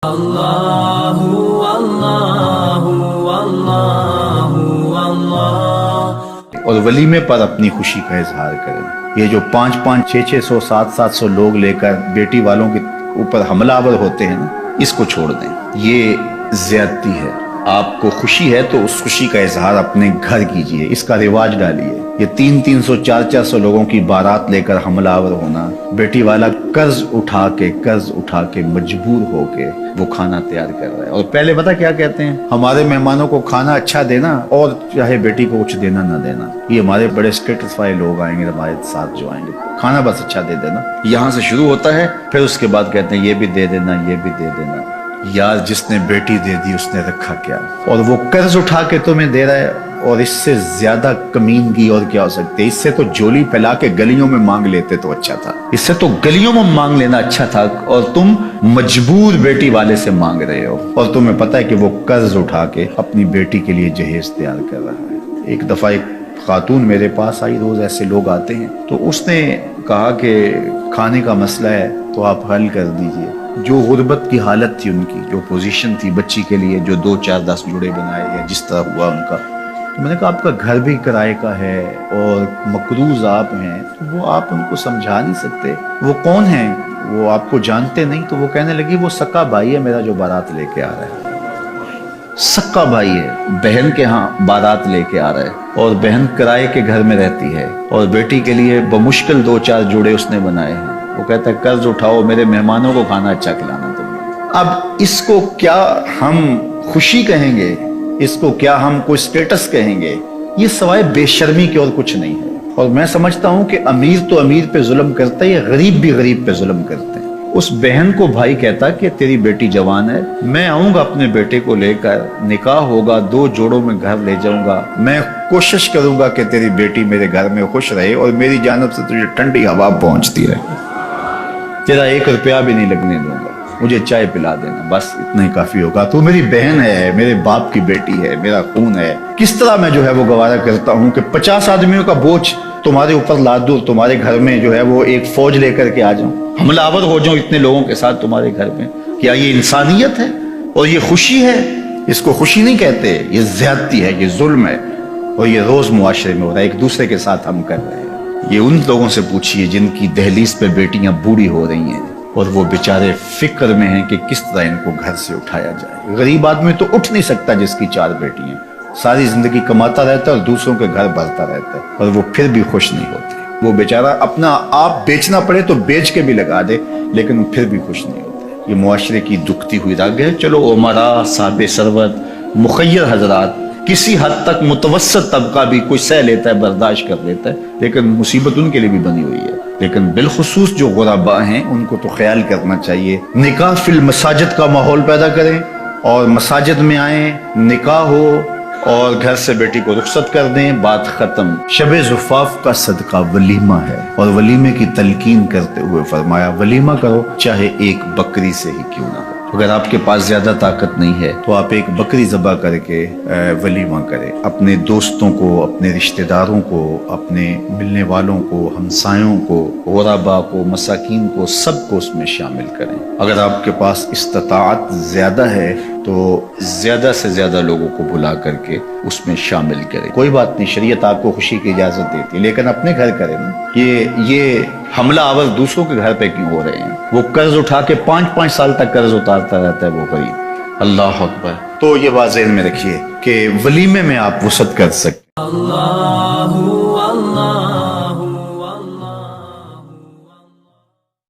اللہ اللہ اللہ اللہ۔ اور ولیمے پر اپنی خوشی کا اظہار کریں۔ یہ جو 500 600 700 لوگ لے کر بیٹی والوں کے اوپر حملہ آور ہوتے ہیں نا، اس کو چھوڑ دیں، یہ زیادتی ہے۔ آپ کو خوشی ہے تو اس خوشی کا اظہار اپنے گھر کیجئے، اس کا رواج ڈالیے۔ یہ 300 400 لوگوں کی بارات لے کر حملہ آور ہونا، بیٹی والا قرض اٹھا کے مجبور ہو کے وہ کھانا تیار کر رہا ہے، اور پہلے پتہ کیا کہتے ہیں؟ ہمارے مہمانوں کو کھانا اچھا دینا اور چاہے بیٹی کو کچھ دینا نہ دینا، یہ ہمارے بڑے سٹیٹسفائی لوگ آئیں گے ہمارے ساتھ جو آئیں گے، کھانا بس اچھا دے دینا، یہاں سے شروع ہوتا ہے۔ پھر اس کے بعد کہتے ہیں یہ بھی دے دینا، یہ بھی دے دینا۔ یار جس نے بیٹی دے دی اس نے رکھا کیا؟ اور وہ قرض اٹھا کے تمہیں دے رہا ہے، اور اس سے زیادہ کمینگی اور کیا ہو سکتے؟ اس سے تو جولی پھیلا کے گلیوں میں مانگ لیتے تو اچھا تھا، اس سے تو گلیوں میں مانگ لینا اچھا تھا، اور تم مجبور بیٹی والے سے مانگ رہے ہو، اور تمہیں پتہ ہے کہ وہ قرض اٹھا کے اپنی بیٹی کے لیے جہیز تیار کر رہا ہے۔ ایک دفعہ ایک خاتون میرے پاس آئی، روز ایسے لوگ آتے ہیں، تو اس نے کہا کہ کھانے کا مسئلہ ہے تو آپ حل کر دیجئے۔ جو غربت کی حالت تھی ان کی، جو پوزیشن تھی بچی کے لیے، جو 2 4 10 جوڑے بنائے یا جس طرح ہوا ان کا، تو میں نے کہا آپ کا گھر بھی کرائے کا ہے اور مقروض آپ ہیں، تو وہ آپ ان کو سمجھا نہیں سکتے؟ وہ کون ہیں؟ وہ آپ کو جانتے نہیں؟ تو وہ کہنے لگی وہ سکا بھائی ہے میرا جو بارات لے کے آ رہا ہے، سکا بھائی ہے، بہن کے ہاں بارات لے کے آ رہا ہے، اور بہن کرائے کے گھر میں رہتی ہے، اور بیٹی کے لیے بمشکل 2 4 جوڑے اس نے بنائے ہیں۔ وہ کہتا ہے قرض اٹھاؤ، میرے مہمانوں کو کھانا اچھا کھلانا تم۔ اب اس کو کیا ہم خوشی کہیں گے؟ اس کو کیا ہم کوئی سٹیٹس کہیں گے؟ یہ سوائے بے شرمی کے اور کچھ نہیں ہے۔ اور میں سمجھتا ہوں کہ امیر تو امیر پہ ظلم کرتا ہے، غریب بھی غریب پہ ظلم کرتے ہیں۔ اس بہن کو بھائی کہتا کہ تیری بیٹی جوان ہے، میں آؤں گا اپنے بیٹے کو لے کر، نکاح ہوگا، 2 جوڑوں میں گھر لے جاؤں گا، میں کوشش کروں گا کہ تیری بیٹی میرے گھر میں خوش رہے، اور میری جانب سے تجھے ٹھنڈی ہوا پہنچتی رہے، تیرا 1 روپیہ بھی نہیں لگنے دوں گا، مجھے چائے پلا دینا، بس اتنا ہی کافی ہوگا، تو میری بہن ہے، میرے باپ کی بیٹی ہے، میرا خون ہے۔ کس طرح میں جو ہے وہ گوارا کرتا ہوں کہ 50 آدمیوں کا بوجھ تمہارے اوپر لاد دوں، تمہارے گھر میں جو ہے وہ ایک فوج لے کر کے آ جاؤں، حملہ آور ہو جاؤں اتنے لوگوں کے ساتھ تمہارے گھر میں۔ کیا یہ انسانیت ہے؟ اور یہ خوشی ہے؟ اس کو خوشی نہیں کہتے، یہ زیادتی ہے، یہ ظلم ہے، اور یہ روز معاشرے میں ہو رہا ہے، ایک دوسرے کے ساتھ ہم کر رہے ہیں۔ یہ ان لوگوں سے پوچھئے جن کی دہلیز پہ بیٹیاں بوڑھی ہو رہی ہیں، اور وہ بیچارے فکر میں ہیں کہ کس طرح ان کو گھر سے اٹھایا جائے۔ غریب آدمی تو اٹھ نہیں سکتا جس کی 4 بیٹیاں، ساری زندگی کماتا رہتا ہے اور دوسروں کے گھر بھرتا رہتا ہے، اور وہ پھر بھی خوش نہیں ہوتے۔ وہ بیچارہ اپنا آپ بیچنا پڑے تو بیچ کے بھی لگا دے، لیکن وہ پھر بھی خوش نہیں ہوتے۔ یہ معاشرے کی دکھتی ہوئی رگ ہے۔ چلو عمرا، صاحب ثروت، مخیر حضرات، کسی حد تک متوسط طبقہ بھی کوئی سہ لیتا ہے، برداشت کر لیتا ہے، لیکن مصیبت ان کے لیے بھی بنی ہوئی ہے۔ لیکن بالخصوص جو غرباء ہیں ان کو تو خیال کرنا چاہیے۔ نکاح فی المساجد کا ماحول پیدا کریں، اور مساجد میں آئیں، نکاح ہو، اور گھر سے بیٹی کو رخصت کر دیں، بات ختم۔ شب زفاف کا صدقہ ولیمہ ہے، اور ولیمے کی تلقین کرتے ہوئے فرمایا ولیمہ کرو چاہے 1 بکری سے ہی کیوں نہ ہو۔ اگر آپ کے پاس زیادہ طاقت نہیں ہے تو آپ 1 بکری ذبح کر کے ولیمہ کریں، اپنے دوستوں کو، اپنے رشتہ داروں کو، اپنے ملنے والوں کو، ہمسایوں کو، غرباء کو، مساکین کو، سب کو اس میں شامل کریں۔ اگر آپ کے پاس استطاعت زیادہ ہے تو زیادہ سے زیادہ لوگوں کو بلا کر کے اس میں شامل کریں۔ کوئی بات نہیں، شریعت آپ کو خوشی کی اجازت دیتی ہے، لیکن اپنے گھر کریں نا۔ یہ حملہ آور دوسروں کے گھر پہ کیوں ہو رہے ہیں؟ وہ قرض اٹھا کے 5 سال تک قرض اتارتا رہتا ہے وہ غریب۔ اللہ اکبر۔ تو یہ بات ذہن میں رکھیے کہ ولیمے میں آپ وسعت کر سکتے۔ اللہ